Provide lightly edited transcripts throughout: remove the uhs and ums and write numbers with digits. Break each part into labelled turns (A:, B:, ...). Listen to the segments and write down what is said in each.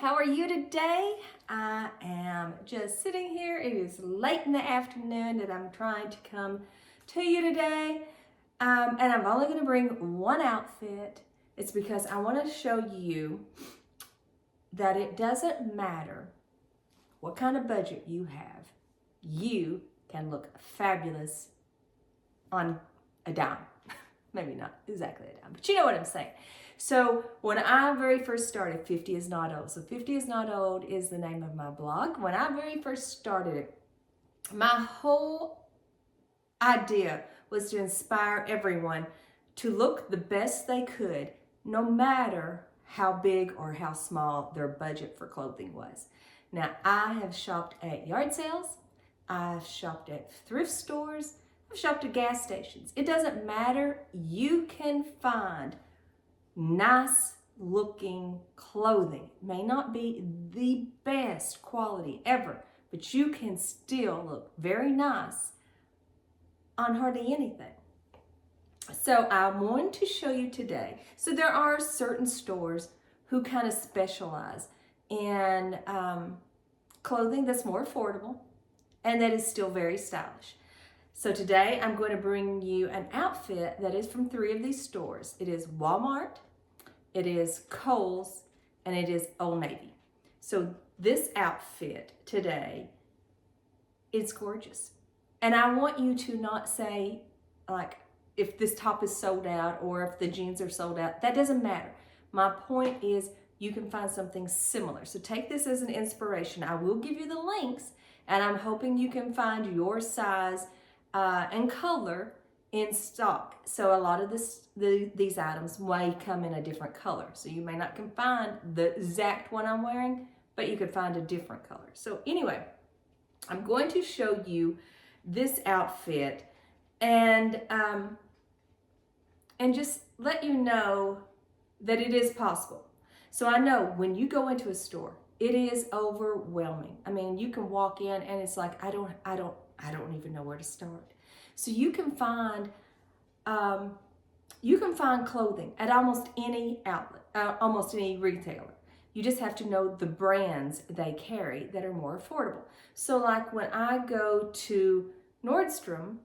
A: how are you today? I am just sitting here. It is late in the afternoon and I'm trying to come to you today. And I'm only going to bring one outfit. It's because I want to show you that it doesn't matter what kind of budget you have. You can look fabulous on a dime. Maybe not exactly a dime, but you know what I'm saying. So when I very first started, 50 is Not Old. So 50 is Not Old is the name of my blog. When I very first started it, my whole idea was to inspire everyone to look the best they could, no matter how big or how small their budget for clothing was. Now, I have shopped at yard sales. I've shopped at thrift stores. I've shopped at gas stations. It doesn't matter. You can find nice looking clothing. It may not be the best quality ever, but you can still look very nice on hardly anything. So I want to show you today. So there are certain stores who kind of specialize in clothing that's more affordable and that is still very stylish. So today I'm going to bring you an outfit that is from 3 of these stores. It is Walmart, it is Kohl's, and it is Old Navy. So this outfit today is gorgeous. And I want you to not say like if this top is sold out or if the jeans are sold out. That doesn't matter. My point is you can find something similar. So take this as an inspiration. I will give you the links and I'm hoping you can find your size and color in stock. So a lot of these items may come in a different color. So you may not can find the exact one I'm wearing, but you could find a different color. So anyway, I'm going to show you this outfit and just let you know that it is possible. So I know when you go into a store, it is overwhelming. I mean, you can walk in and it's like, I don't even know where to start. So you can find clothing at almost any outlet, almost any retailer. You just have to know the brands they carry that are more affordable. So like when I go to Nordstrom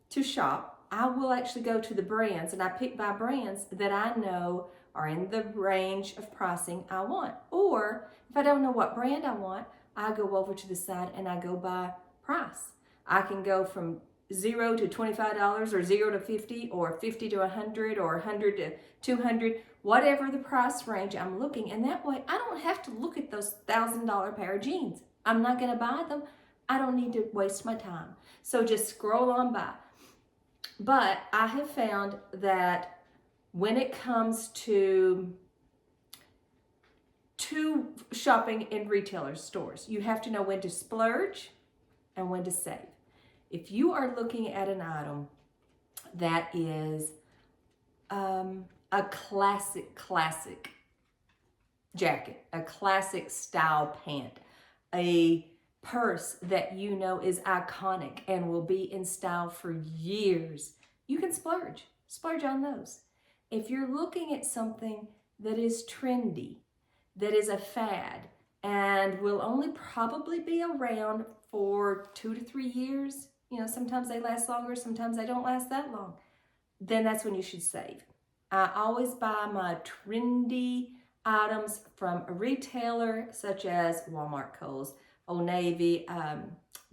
A: to shop, I will actually go to the brands and I pick by brands that I know are in the range of pricing I want. Or if I don't know what brand I want, I go over to the side and I go by price. I can go from $0 to $25 or $0 to $50 or $50 to $100 or $100 to $200, whatever the price range I'm looking. And that way I don't have to look at those $1,000 pair of jeans. I'm not going to buy them. I don't need to waste my time. So just scroll on by. But I have found that when it comes to shopping in retailer stores, you have to know when to splurge and when to save. If you are looking at an item that is a classic jacket, a classic style pant, a purse that you know is iconic and will be in style for years, you can splurge on those. If you're looking at something that is trendy, that is a fad, and will only probably be around for 2 to 3 years, you know, sometimes they last longer, sometimes they don't last that long, then that's when you should save. I always buy my trendy items from a retailer such as Walmart, Kohl's, Old Navy,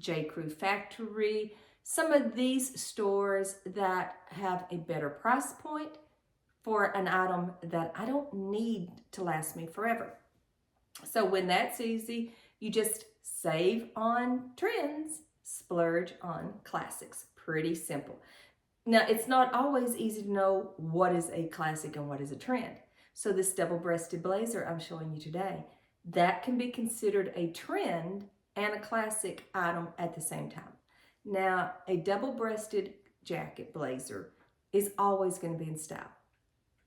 A: J. Crew Factory, some of these stores that have a better price point for an item that I don't need to last me forever. So when that's easy, you just save on trends, splurge on classics. Pretty simple. Now, it's not always easy to know what is a classic and what is a trend. So this double-breasted blazer I'm showing you today, that can be considered a trend and a classic item at the same time. Now, a double-breasted jacket blazer is always going to be in style,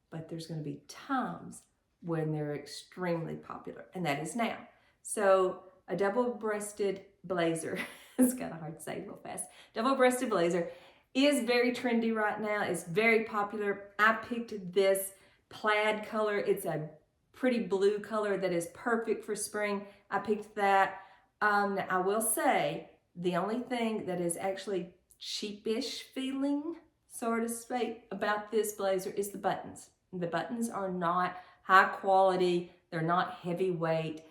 A: but there's going to be times when they're extremely popular, and that is now. So a double-breasted blazer, it's kind of hard to say real fast, double-breasted blazer is very trendy right now. It's very popular. I picked this plaid color. It's a pretty blue color that is perfect for spring. I picked that. Now I will say the only thing that is actually cheapish feeling, so to speak, about this blazer is the buttons. The buttons are not high quality. They're not heavyweight.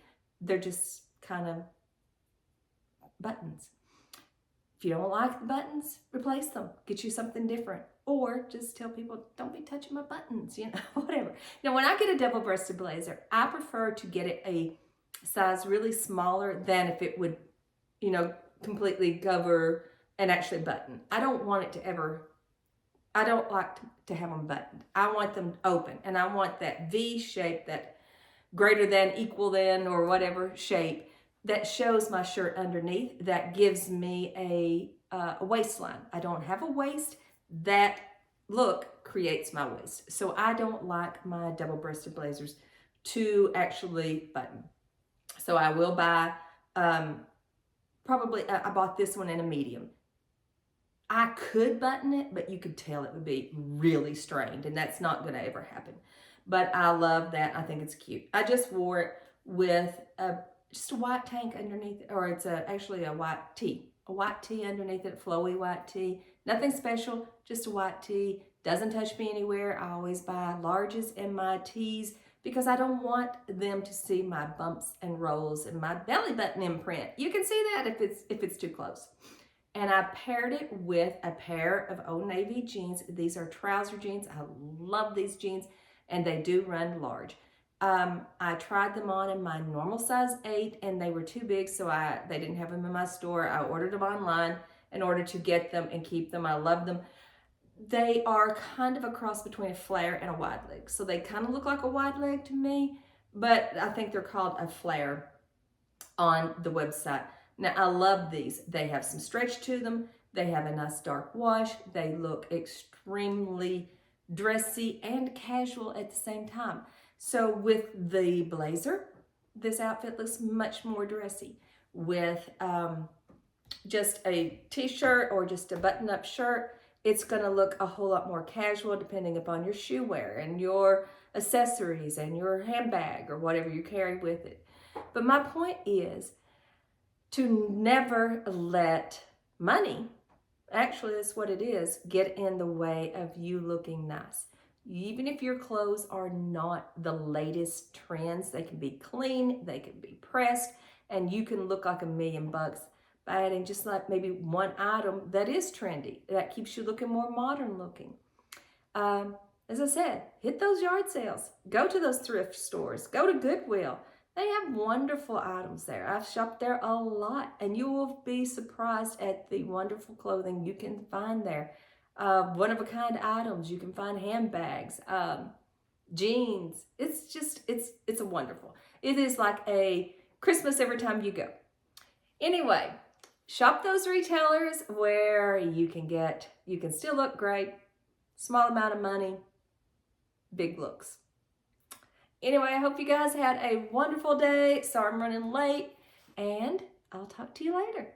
A: They're just kind of buttons. If you don't like the buttons, replace them. Get you something different. Or just tell people, don't be touching my buttons, whatever. Now, when I get a double-breasted blazer, I prefer to get it a size really smaller than if it would, completely cover and actually button. I don't want it to ever, I don't like to have them buttoned. I want them open, and I want that V shape, that greater than, equal than, or whatever shape that shows my shirt underneath, that gives me a waistline. I don't have a waist. That look creates my waist. So I don't like my double-breasted blazers to actually button. So I will buy, probably, I bought this one in a medium. I could button it, but you could tell it would be really strained, and that's not going to ever happen. But I love that. I think it's cute. I just wore it with just a white tank underneath, or it's actually a white tee. A white tee underneath it, flowy white tee. Nothing special, just a white tee. Doesn't touch me anywhere. I always buy larges in my tees because I don't want them to see my bumps and rolls and my belly button imprint. You can see that if it's too close. And I paired it with a pair of Old Navy jeans. These are trouser jeans. I love these jeans, and they do run large. I tried them on in my normal size 8, and they were too big, so they didn't have them in my store. I ordered them online in order to get them and keep them. I love them. They are kind of a cross between a flare and a wide leg. So they kind of look like a wide leg to me, but I think they're called a flare on the website. Now, I love these. They have some stretch to them. They have a nice dark wash. They look extremely dressy and casual at the same time. So with the blazer, this outfit looks much more dressy. With just a t-shirt or just a button-up shirt, it's going to look a whole lot more casual depending upon your shoe wear and your accessories and your handbag or whatever you carry with it. But my point is to never let money, actually that's what it is, get in the way of you looking nice. Even if your clothes are not the latest trends, they can be clean, they can be pressed, and you can look like $1,000,000 by adding just like maybe one item that is trendy, that keeps you looking more modern looking. As I said, hit those yard sales. Go to those thrift stores. Go to Goodwill. They have wonderful items there. I've shopped there a lot, and you will be surprised at the wonderful clothing you can find there. One-of-a-kind items. You can find handbags, jeans. It's a wonderful. It is like a Christmas every time you go. Anyway, shop those retailers where you can still look great, small amount of money, big looks. Anyway, I hope you guys had a wonderful day. Sorry I'm running late, and I'll talk to you later.